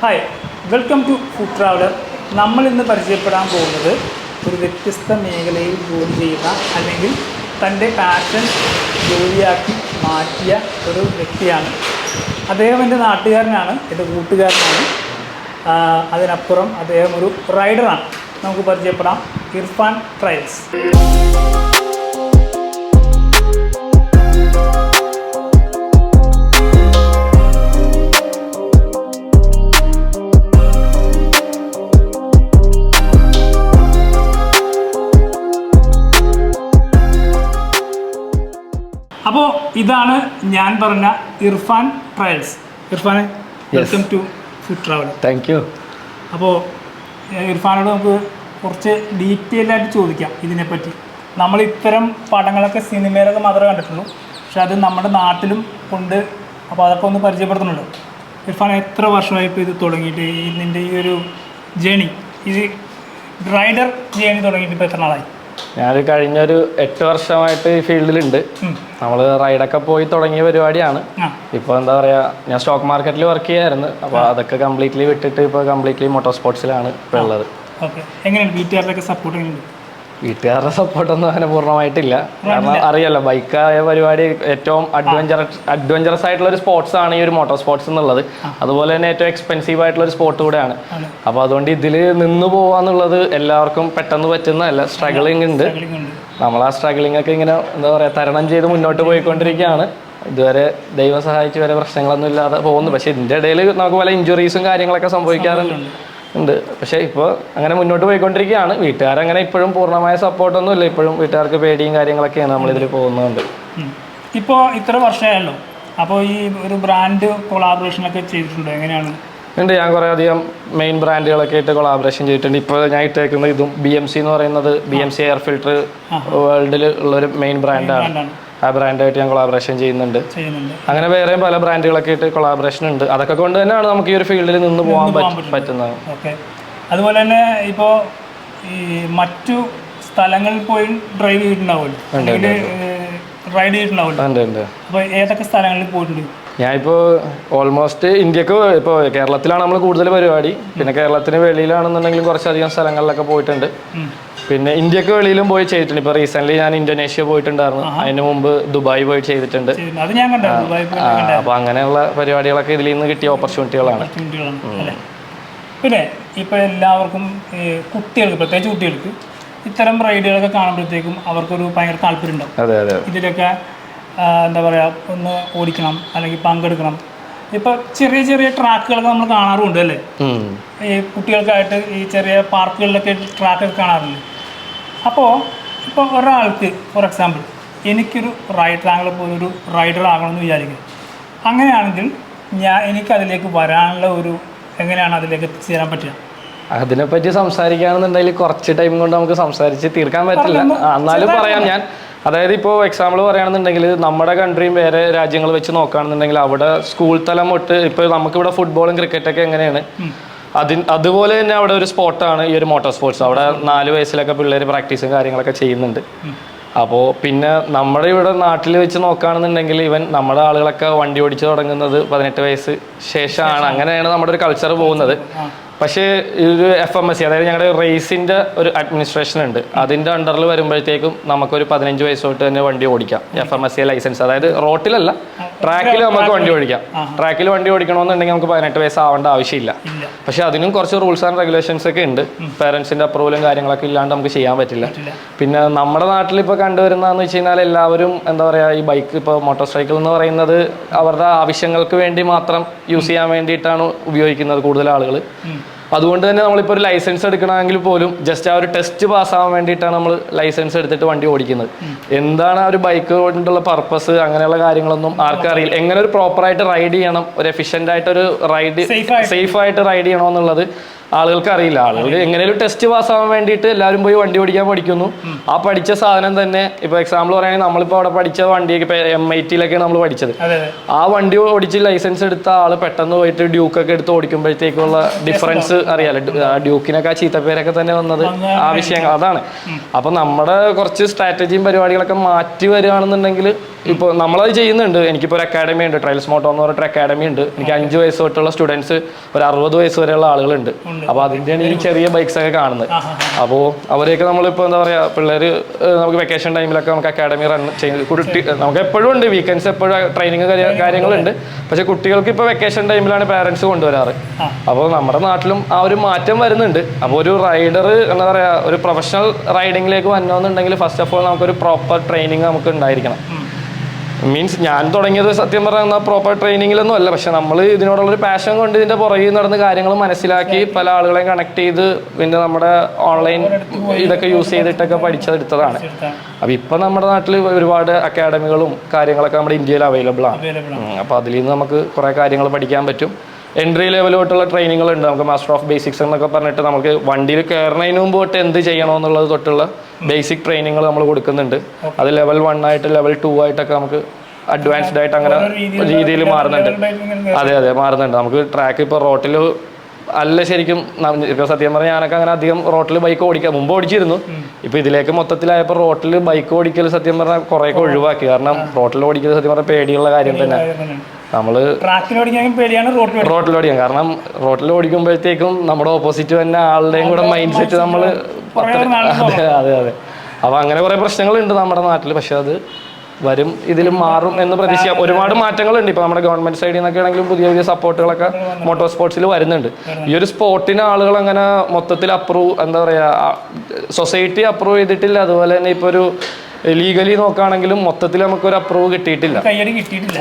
Hi, welcome to food traveller. നമ്മൾ ഇന്ന് പരിചയപ്പെടാൻ പോകുന്നത് ഒരു വ്യത്യസ്ത മേഖലയിൽ ജോലി ചെയ്യുന്ന അല്ലെങ്കിൽ തൻ്റെ പാഷൻ ജോലിയാക്കി മാറ്റിയ ഒരു വ്യക്തിയാണ്. അദ്ദേഹം എൻ്റെ നാട്ടുകാരനാണ്, എൻ്റെ കൂട്ടുകാരനാണ്. അതിനപ്പുറം അദ്ദേഹം ഒരു റൈഡറാണ്. നമുക്ക് പരിചയപ്പെടാം. ഇർഫാൻ ട്രയൽസ്. അപ്പോൾ ഇതാണ് ഞാൻ പറഞ്ഞ ഇർഫാൻ ട്രയൽസ്. ഇർഫാനെ, welcome to food traveller. Thank you. അപ്പോൾ ഇർഫാനോട് നമുക്ക് കുറച്ച് ഡീറ്റെയിൽ ആയിട്ട് ചോദിക്കാം ഇതിനെപ്പറ്റി. നമ്മൾ ഇത്തരം പടങ്ങളൊക്കെ സിനിമയിലൊക്കെ മാത്രമേ കണ്ടിട്ടുള്ളൂ, പക്ഷെ അത് നമ്മുടെ നാട്ടിലും ഉണ്ട്. അപ്പോൾ അതൊക്കെ ഒന്ന് പരിചയപ്പെടുത്തുന്നുണ്ട്. ഇർഫാൻ, എത്ര വർഷമായിപ്പോൾ ഇത് തുടങ്ങിയിട്ട്, നിൻ്റെ ഈ ഒരു ജേണി, ഇത് റൈഡർ ജേണി തുടങ്ങിയിട്ട് ഇപ്പോൾ എത്ര നാളായി? ഞാൻ കഴിഞ്ഞൊരു 8 വർഷമായിട്ട് ഈ ഫീൽഡിലുണ്ട്. നമ്മൾ റൈഡൊക്കെ പോയി തുടങ്ങിയ പരിപാടിയാണ്. ഇപ്പോൾ എന്താ പറയുക, ഞാൻ സ്റ്റോക്ക് മാർക്കറ്റിൽ വർക്ക് ചെയ്യായിരുന്നു. അപ്പോൾ അതൊക്കെ കംപ്ലീറ്റ്ലി വിട്ടിട്ട് ഇപ്പോൾ കംപ്ലീറ്റ്ലി മോട്ടോർ സ്പോർട്സിലാണ് ഇപ്പോൾ ഉള്ളത്. ഓക്കെ, എങ്ങനെയാണ് വീട്ടുകാരുടെയൊക്കെ സപ്പോർട്ട്? എങ്ങനെയുണ്ട്? വീട്ടുകാരുടെ സപ്പോർട്ടൊന്നും അങ്ങനെ പൂർണ്ണമായിട്ടില്ല. കാരണം അറിയാലോ, ബൈക്കായ പരിപാടി ഏറ്റവും അഡ്വഞ്ചറസ് ആയിട്ടുള്ള ഒരു സ്പോർട്സ് ആണ് ഈ ഒരു മോട്ടോർ സ്പോർട്സ് എന്നുള്ളത്. അതുപോലെ തന്നെ ഏറ്റവും എക്സ്പെൻസീവ് ആയിട്ടുള്ള ഒരു സ്പോർട്ട് കൂടെയാണ്. അപ്പോൾ അതുകൊണ്ട് ഇതിൽ നിന്ന് പോവാന്നുള്ളത് എല്ലാവർക്കും പെട്ടെന്ന് പറ്റുന്നതല്ല. സ്ട്രഗിളിങ് ഉണ്ട്. നമ്മൾ ആ സ്ട്രഗിളിംഗ് ഒക്കെ ഇങ്ങനെ എന്താ പറയുക തരണം ചെയ്ത് മുന്നോട്ട് പോയിക്കൊണ്ടിരിക്കുകയാണ്. ഇതുവരെ ദൈവം സഹായിച്ച് വരെ പ്രശ്നങ്ങളൊന്നും ഇല്ലാതെ പോകുന്നു. പക്ഷേ ഇതിൻ്റെ ഇടയിൽ നമുക്ക് പല ഇഞ്ചുറീസും കാര്യങ്ങളൊക്കെ സംഭവിക്കാറുണ്ട്. പക്ഷേ ഇപ്പോൾ അങ്ങനെ മുന്നോട്ട് പോയിക്കൊണ്ടിരിക്കുകയാണ്. വീട്ടുകാരങ്ങനെ ഇപ്പോഴും പൂർണ്ണമായ സപ്പോർട്ടൊന്നും ഇല്ല. ഇപ്പോഴും വീട്ടുകാർക്ക് പേടിയും കാര്യങ്ങളൊക്കെയാണ് നമ്മളിതിൽ പോകുന്നുണ്ട്. ഇപ്പോൾ ഇത്ര വർഷമായല്ലോ, അപ്പോൾ ഈ ഒരു ബ്രാൻഡ് കൊളാബറേഷനൊക്കെ ചെയ്തിട്ടുണ്ടോ? എങ്ങനെയാണ്? ഉണ്ട്. ഞാൻ കുറേ അധികം മെയിൻ ബ്രാൻഡുകളൊക്കെ ആയിട്ട് കൊളാബറേഷൻ ചെയ്തിട്ടുണ്ട്. ഇപ്പോൾ ഞാൻ ഇട്ടേക്കുന്നത് ഇതും BMC എന്ന് പറയുന്നത് BMC എയർ ഫിൽറ്റർ വേൾഡിൽ ഉള്ളൊരു മെയിൻ ബ്രാൻഡാണ്. ആ ബ്രാൻഡായിട്ട് ഞാൻ കൊളാബറേഷൻ ചെയ്യുന്നുണ്ട്. അങ്ങനെ വേറെയും പല ബ്രാൻഡുകളൊക്കെ ആയിട്ട് കൊളാബറേഷൻ ഉണ്ട്. അതൊക്കെ കൊണ്ട് തന്നെയാണ് നമുക്ക് ഈ ഒരു ഫീൽഡിൽ നിന്ന് പോകാൻ പറ്റുന്നത്. ഓക്കെ. അതുപോലെ തന്നെ ഇപ്പോൾ ഈ മറ്റു സ്ഥലങ്ങളിൽ പോയി ഡ്രൈവ് ചെയ്തിട്ടുണ്ടാവുമല്ലോ, റൈഡ് ചെയ്തിട്ടുണ്ടാവുമല്ലോ. അപ്പോൾ ഏതൊക്കെ സ്ഥലങ്ങളിൽ പോയിട്ടുണ്ട്? ഞാനിപ്പോൾ ഓൾമോസ്റ്റ് ഇന്ത്യക്ക് ഇപ്പോൾ കേരളത്തിലാണ് നമ്മൾ കൂടുതൽ പരിപാടി. പിന്നെ കേരളത്തിന് വെളിയിലാണെന്നുണ്ടെങ്കിലും കുറച്ചധികം സ്ഥലങ്ങളിലൊക്കെ പോയിട്ടുണ്ട്. പിന്നെ ഇന്ത്യക്ക് വെളിയിലും പോയി ചെയ്തിട്ടുണ്ട്. ഇപ്പോൾ റീസെൻ്റ്ലി ഞാൻ ഇന്തോനേഷ്യ പോയിട്ടുണ്ടായിരുന്നു. അതിന് മുമ്പ് ദുബായ് പോയി ചെയ്തിട്ടുണ്ട്. അപ്പോൾ അങ്ങനെയുള്ള പരിപാടികളൊക്കെ ഇതിൽ നിന്ന് കിട്ടിയ ഓപ്പർച്യൂണിറ്റികളാണ്. പിന്നെ ഇപ്പോൾ എല്ലാവർക്കും കുട്ടികൾക്ക്, പ്രത്യേകിച്ച് കുട്ടികൾക്ക് ഇത്തരം റൈഡുകളൊക്കെ കാണുമ്പോഴത്തേക്കും അവർക്കൊരു ഭയങ്കര താല്പര്യം ഉണ്ടാവും. അതെ അതെ. ഇതിലൊക്കെ എന്താ പറയുക, ഒന്ന് ഓടിക്കണം അല്ലെങ്കിൽ പങ്കെടുക്കണം. ഇപ്പോൾ ചെറിയ ചെറിയ ട്രാക്കുകളൊക്കെ നമ്മൾ കാണാറുണ്ട് അല്ലേ? ഈ കുട്ടികൾക്കായിട്ട് ഈ ചെറിയ പാർക്കുകളിലൊക്കെ ട്രാക്കൊക്കെ കാണാറുണ്ട്. അപ്പോൾ ഇപ്പോൾ ഒരാൾക്ക് ഫോർ എക്സാമ്പിൾ എനിക്കൊരു ട്രാങ്കിൾ പോലെ ഒരു റൈഡർ ആകണമെന്ന് വിചാരിക്കും. അങ്ങനെയാണെങ്കിൽ എനിക്കതിലേക്ക് വരാനുള്ള ഒരു എങ്ങനെയാണ് അതിലേക്ക് എത്തിച്ചേരാൻ പറ്റുക? അതിനെപ്പറ്റി സംസാരിക്കുകയാണെന്നുണ്ടെങ്കിൽ കുറച്ച് ടൈം കൊണ്ട് നമുക്ക് സംസാരിച്ച് തീർക്കാൻ പറ്റില്ല. എന്നാലും പറയാം ഞാൻ. അതായത് ഇപ്പോൾ എക്സാമ്പിൾ പറയുകയാണെന്നുണ്ടെങ്കിൽ നമ്മുടെ കൺട്രിയും വേറെ രാജ്യങ്ങൾ വെച്ച് നോക്കുകയാണെന്നുണ്ടെങ്കിൽ അവിടെ സ്കൂൾ തലം തൊട്ട് ഇപ്പോൾ നമുക്കിവിടെ ഫുട്ബോളും ക്രിക്കറ്റൊക്കെ എങ്ങനെയാണ്, അതുപോലെ തന്നെ അവിടെ ഒരു സ്പോർട്ടാണ് ഈ ഒരു മോട്ടോർ സ്പോർട്സ്. അവിടെ 4 വയസ്സിലൊക്കെ പിള്ളേർ പ്രാക്ടീസും കാര്യങ്ങളൊക്കെ ചെയ്യുന്നുണ്ട്. അപ്പോൾ പിന്നെ നമ്മുടെ ഇവിടെ നാട്ടിൽ വെച്ച് നോക്കുകയാണെന്നുണ്ടെങ്കിൽ ഇവൻ നമ്മുടെ ആളുകളൊക്കെ വണ്ടി ഓടിച്ച് തുടങ്ങുന്നത് 18 വയസ്സ് ശേഷമാണ്. അങ്ങനെയാണ് നമ്മുടെ ഒരു കൾച്ചർ പോകുന്നത്. പക്ഷേ ഒരു FMSC, അതായത് ഞങ്ങളുടെ റേസിൻ്റെ ഒരു അഡ്മിനിസ്ട്രേഷൻ ഉണ്ട്. അതിൻ്റെ അണ്ടറിൽ വരുമ്പോഴത്തേക്കും നമുക്കൊരു 15 വയസ്സ് തൊട്ട് തന്നെ വണ്ടി ഓടിക്കാം. FMSC ലൈസൻസ്, അതായത് റോട്ടിലല്ല, ട്രാക്കിൽ നമുക്ക് വണ്ടി ഓടിക്കാം. ട്രാക്കിൽ വണ്ടി ഓടിക്കണമെന്നുണ്ടെങ്കിൽ നമുക്ക് 18 വയസ്സ് ആവേണ്ട ആവശ്യമില്ല. പക്ഷേ അതിനും കുറച്ച് റൂൾസ് ആൻഡ് റെഗുലേഷൻസ് ഒക്കെ ഉണ്ട്. പേരൻസിൻ്റെ അപ്രൂവലും കാര്യങ്ങളൊക്കെ ഇല്ലാണ്ട് നമുക്ക് ചെയ്യാൻ പറ്റില്ല. പിന്നെ നമ്മുടെ നാട്ടിൽ ഇപ്പോൾ കണ്ടുവരുന്നതെന്ന് വെച്ച് കഴിഞ്ഞാൽ എല്ലാവരും എന്താ പറയുക, ഈ ബൈക്ക് ഇപ്പോൾ മോട്ടോർ സൈക്കിൾ എന്ന് പറയുന്നത് അവരുടെ ആവശ്യങ്ങൾക്ക് വേണ്ടി മാത്രം യൂസ് ചെയ്യാൻ വേണ്ടിയിട്ടാണ് ഉപയോഗിക്കുന്നത് കൂടുതൽ ആളുകൾ. അതുകൊണ്ട് തന്നെ നമ്മളിപ്പോൾ ഒരു ലൈസൻസ് എടുക്കണമെങ്കിൽ പോലും ജസ്റ്റ് ആ ഒരു ടെസ്റ്റ് പാസ്സാവാൻ വേണ്ടിയിട്ടാണ് നമ്മൾ ലൈസൻസ് എടുത്തിട്ട് വണ്ടി ഓടിക്കുന്നത്. എന്താണ് ആ ഒരു ബൈക്ക് കൊണ്ടുള്ള പർപ്പസ്, അങ്ങനെയുള്ള കാര്യങ്ങളൊന്നും ആർക്കും അറിയില്ല. എങ്ങനെ ഒരു പ്രോപ്പറായിട്ട് റൈഡ് ചെയ്യണം, ഒരു എഫിഷ്യൻ്റ് ആയിട്ടൊരു റൈഡ്, സേഫ് ആയിട്ട് റൈഡ് ചെയ്യണമെന്നുള്ളത് ആളുകൾക്ക് അറിയില്ല. ആളുകൾ എങ്ങനെയും ടെസ്റ്റ് പാസ്സാവാൻ വേണ്ടിയിട്ട് എല്ലാവരും പോയി വണ്ടി ഓടിക്കാൻ പഠിക്കുന്നു. ആ പഠിച്ച സാധനം തന്നെ ഇപ്പോൾ എക്സാമ്പിൾ പറയുകയാണെങ്കിൽ നമ്മളിപ്പോൾ അവിടെ പഠിച്ച വണ്ടിയൊക്കെ ഇപ്പോൾ MIT-ലൊക്കെയാണ് നമ്മൾ പഠിച്ചത്. ആ വണ്ടി ഓടിച്ച് ലൈസൻസ് എടുത്ത ആൾ പെട്ടെന്ന് പോയിട്ട് ഡ്യൂക്കൊക്കെ എടുത്ത് ഓടിക്കുമ്പോഴത്തേക്കുള്ള ഡിഫറൻസ് അറിയാലോ. ഡ്യൂക്കിനൊക്കെ ആ ചീത്തപ്പേരൊക്കെ തന്നെ വന്നത് ആ വിഷയം അതാണ്. അപ്പം നമ്മുടെ കുറച്ച് സ്ട്രാറ്റജിയും പരിപാടികളൊക്കെ മാറ്റി വരികയാണെന്നുണ്ടെങ്കിൽ ഇപ്പോൾ നമ്മളത് ചെയ്യുന്നുണ്ട്. എനിക്കിപ്പോൾ ഒരു അക്കാഡമി ഉണ്ട്, ട്രയൽസ് മോട്ടോ എന്ന് പറഞ്ഞിട്ട് അക്കാഡമി ഉണ്ട്. എനിക്ക് 5 വയസ്സ് തൊട്ടുള്ള സ്റ്റുഡൻസ് ഒരു 60 വയസ്സ് വരെയുള്ള ആളുകളുണ്ട്. അപ്പോൾ അതിൻ്റെയാണ് ഈ ചെറിയ ബൈക്സ് ഒക്കെ കാണുന്നത്. അപ്പോൾ അവരെയൊക്കെ നമ്മളിപ്പോൾ എന്താ പറയുക, പിള്ളേർ നമുക്ക് വെക്കേഷൻ ടൈമിലൊക്കെ നമുക്ക് അക്കാഡമി റൺ ചെയ്ത് നമുക്ക് എപ്പോഴും ഉണ്ട്, വീക്കെൻഡ്സ് എപ്പോഴും ട്രെയിനിങ് കാര്യങ്ങളുണ്ട്. പക്ഷേ കുട്ടികൾക്ക് ഇപ്പോൾ വെക്കേഷൻ ടൈമിലാണ് പാരൻസ് കൊണ്ടുവരാറ്. അപ്പോൾ നമ്മുടെ നാട്ടിലും ആ ഒരു മാറ്റം വരുന്നുണ്ട്. അപ്പോൾ ഒരു റൈഡർ എന്താ പറയുക, ഒരു പ്രൊഫഷണൽ റൈഡിങ്ങിലേക്ക് വരണമെന്നുണ്ടെങ്കിൽ ഫസ്റ്റ് ഓഫ് ഓൾ നമുക്കൊരു പ്രോപ്പർ ട്രെയിനിങ് നമുക്ക് ഉണ്ടായിരിക്കണം. മീൻസ് ഞാൻ തുടങ്ങിയത് സത്യം പറഞ്ഞാൽ പ്രോപ്പർ ട്രെയിനിങ്ങിലൊന്നും അല്ല, പക്ഷെ നമ്മൾ ഇതിനോടുള്ളൊരു പാഷൻ കൊണ്ട് ഇതിൻ്റെ പുറകിൽ നടന്ന് കാര്യങ്ങൾ മനസ്സിലാക്കി പല ആളുകളെയും കണക്ട് ചെയ്ത് പിന്നെ നമ്മുടെ ഓൺലൈൻ ഇതൊക്കെ യൂസ് ചെയ്തിട്ടൊക്കെ പഠിച്ചെടുത്തതാണ്. അപ്പോൾ ഇപ്പം നമ്മുടെ നാട്ടിൽ ഒരുപാട് അക്കാഡമികളും കാര്യങ്ങളൊക്കെ നമ്മുടെ ഇന്ത്യയിൽ അവൈലബിൾ ആണ്. അപ്പോൾ അതിൽ നിന്ന് നമുക്ക് കുറേ കാര്യങ്ങൾ പഠിക്കാൻ പറ്റും. എൻട്രി ലെവലോട്ടുള്ള ട്രെയിനിങ്ങുകളുണ്ട്. നമുക്ക് മാസ്റ്റർ ഓഫ് ബേസിക്സ് എന്നൊക്കെ പറഞ്ഞിട്ട് നമുക്ക് വണ്ടിയിൽ കയറുന്നതിന് മുമ്പ് തൊട്ട് എന്ത് ചെയ്യണമെന്നുള്ളത് തൊട്ടുള്ള ബേസിക് ട്രെയിനിങ്ങൾ നമ്മൾ കൊടുക്കുന്നുണ്ട്. അത് ലെവൽ 1 ആയിട്ട് ലെവൽ 2 ആയിട്ടൊക്കെ നമുക്ക് അഡ്വാൻസ്ഡ് ആയിട്ട് അങ്ങനെ രീതിയിൽ മാറുന്നുണ്ട്. അതെ മാറുന്നുണ്ട്. നമുക്ക് ട്രാക്ക് ഇപ്പോൾ റോട്ടിൽ അല്ല ശരിക്കും ഇപ്പോൾ സത്യം പറഞ്ഞാൽ ഞാനൊക്കെ അങ്ങനെ അധികം റോട്ടിൽ ബൈക്ക് ഓടിക്കാം, മുമ്പ് ഓടിച്ചിരുന്നു. ഇപ്പോൾ ഇതിലേക്ക് മൊത്തത്തിലായപ്പോൾ റോട്ടിൽ ബൈക്ക് ഓടിക്കൽ സത്യം പറഞ്ഞാൽ കുറേയൊക്കെ ഒഴിവാക്കി. കാരണം റോട്ടിൽ ഓടിക്കൽ സത്യം പറഞ്ഞാൽ പേടിയുള്ള കാര്യം തന്നെ. നമ്മള് റോട്ടിൽ ഓടിക്കാം. കാരണം റോട്ടിൽ ഓടിക്കുമ്പോഴത്തേക്കും നമ്മുടെ ഓപ്പോസിറ്റ് തന്നെ ആളുടെയും കൂടെ മൈൻഡ് സെറ്റ് നമ്മൾ അതെ. അപ്പൊ അങ്ങനെ കുറെ പ്രശ്നങ്ങളുണ്ട് നമ്മുടെ നാട്ടിൽ. പക്ഷെ അത് വരും, ഇതിൽ മാറും എന്ന് പ്രതീക്ഷിക്കാം. ഒരുപാട് മാറ്റങ്ങളുണ്ട്. ഇപ്പൊ നമ്മുടെ ഗവൺമെന്റ് സൈഡിൽ നിന്നൊക്കെ ആണെങ്കിലും പുതിയ സപ്പോർട്ടുകളൊക്കെ മോട്ടോർ സ്പോർട്സിൽ വരുന്നുണ്ട്. ഈ ഒരു സ്പോർട്ടിന് ആളുകൾ അങ്ങനെ മൊത്തത്തിൽ അപ്രൂവ് എന്താ പറയാ, സൊസൈറ്റി അപ്രൂവ് ചെയ്തിട്ടില്ല. അതുപോലെ തന്നെ ഇപ്പൊ ഒരു ലീഗലി നോക്കുകയാണെങ്കിലും മൊത്തത്തിൽ നമുക്കൊരു അപ്രൂവ് കിട്ടിയിട്ടില്ല.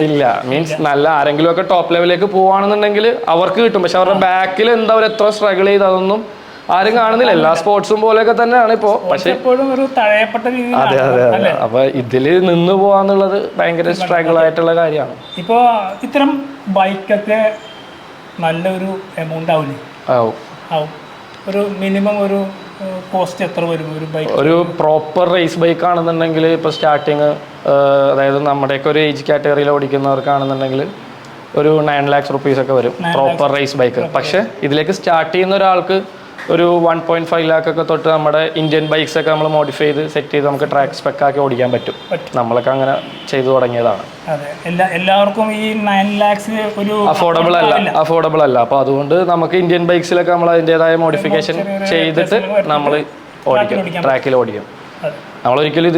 ഇല്ല മീൻസ് നല്ല ആരെങ്കിലും ഒക്കെ ടോപ്പ് ലെവലിലേക്ക് പോവാണെന്നുണ്ടെങ്കിൽ അവർക്ക് കിട്ടും. പക്ഷെ അവരുടെ ബാക്കിൽ എന്താ അവർ എത്ര സ്ട്രഗിൾ ചെയ്ത് അതൊന്നും ആരും കാണുന്നില്ല. എല്ലാ സ്പോർട്സും പോലെയൊക്കെ തന്നെയാണ് ഇപ്പോ. പക്ഷെ അതെ. അപ്പൊ ഇതില് നിന്ന് പോവാന്നുള്ളത് ഭയങ്കര സ്ട്രഗിൾ ആയിട്ടുള്ള കാര്യമാണ്. ഇപ്പൊ ഇത്തരം ബൈക്കൊക്കെ നല്ലൊരു എമൗണ്ട് ആവില്ലേ? ആവും. ഒരു മിനിമം ഒരു കോസ്റ്റ് എത്ര വരും ഒരു ബൈക്ക്? ഒരു പ്രോപ്പർ റേസ് ബൈക്ക് ആണെന്നുണ്ടെങ്കിൽ ഇപ്പോൾ സ്റ്റാർട്ടിങ് അതായത് നമ്മുടെയൊക്കെ ഒരു ഏജ് കാറ്റഗറിയിൽ ഓടിക്കുന്നവർക്കാണെന്നുണ്ടെങ്കിൽ ഒരു 9 lakhs rupees ഒക്കെ വരും പ്രോപ്പർ റേസ് ബൈക്ക്. പക്ഷേ ഇതിലേക്ക് സ്റ്റാർട്ട് ചെയ്യുന്ന ഒരാൾക്ക് ഒരു 1.5 lakh ഒക്കെ തൊട്ട് നമ്മുടെ ഇന്ത്യൻ ബൈക്സ് ഒക്കെ നമ്മൾ മോഡിഫൈ ചെയ്ത് സെറ്റ് ചെയ്ത് നമുക്ക് ട്രാക്ക് സ്പെക്ക് ആക്കി ഓടിക്കാൻ പറ്റും. നമ്മളൊക്കെ അങ്ങനെ ചെയ്തു തുടങ്ങിയതാണ്. എല്ലാവർക്കും ഈ 9 lakhs ഒരു അഫോർഡബിൾ അല്ല. അപ്പോൾ അതുകൊണ്ട് നമുക്ക് ഇന്ത്യൻ ബൈക്സിലൊക്കെ നമ്മൾ അതിൻ്റെതായ മോഡിഫിക്കേഷൻ ചെയ്തിട്ട് നമ്മൾ ഓടിക്കും, ട്രാക്കിൽ ഓടിക്കും. നമ്മളൊരിക്കലും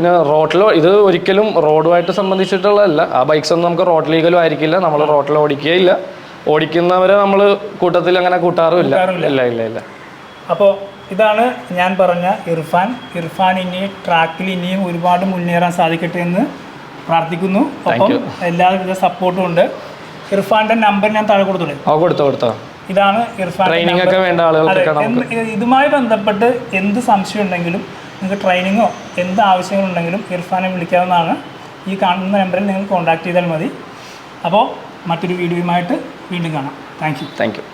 ഇത് ഒരിക്കലും റോഡുമായിട്ട് സംബന്ധിച്ചിട്ടുള്ളതല്ല. ആ ബൈക്സ് ഒന്നും നമുക്ക് റോഡ് ലീഗലും ആയിരിക്കില്ല. നമ്മൾ റോഡിൽ ഓടിക്കുകയില്ല. ഓടിക്കുന്നവരെ നമ്മൾ കൂട്ടത്തിൽ അങ്ങനെ കൂട്ടാറുമില്ല. ഇല്ല. അപ്പോൾ ഇതാണ് ഞാൻ പറഞ്ഞ ഇർഫാൻ ഇനി ട്രാക്കിൽ ഇനിയും ഒരുപാട് മുന്നേറാൻ സാധിക്കട്ടെ എന്ന് പ്രാർത്ഥിക്കുന്നു. ഒപ്പം എല്ലാവിധ സപ്പോർട്ടും ഉണ്ട്. ഇർഫാന്റെ നമ്പർ ഞാൻ താഴെ കൊടുത്തോ. ഇതാണ് ഇർഫാൻ. ട്രെയിനിങ് ഒക്കെ വേണ്ട ആളുകൾക്ക് ഇതുമായി ബന്ധപ്പെട്ട് എന്ത് സംശയം ഉണ്ടെങ്കിലും നിങ്ങൾക്ക് ട്രെയിനിങ്ങോ എന്ത് ആവശ്യങ്ങളുണ്ടെങ്കിലും ഇർഫാനെ വിളിക്കാവുന്നതാണ്. ഈ കാണുന്ന നമ്പറിൽ നിങ്ങൾ കോൺടാക്ട് ചെയ്താൽ മതി. അപ്പോൾ മറ്റൊരു വീഡിയോയുമായിട്ട് വീണ്ടും കാണാം. Thank you.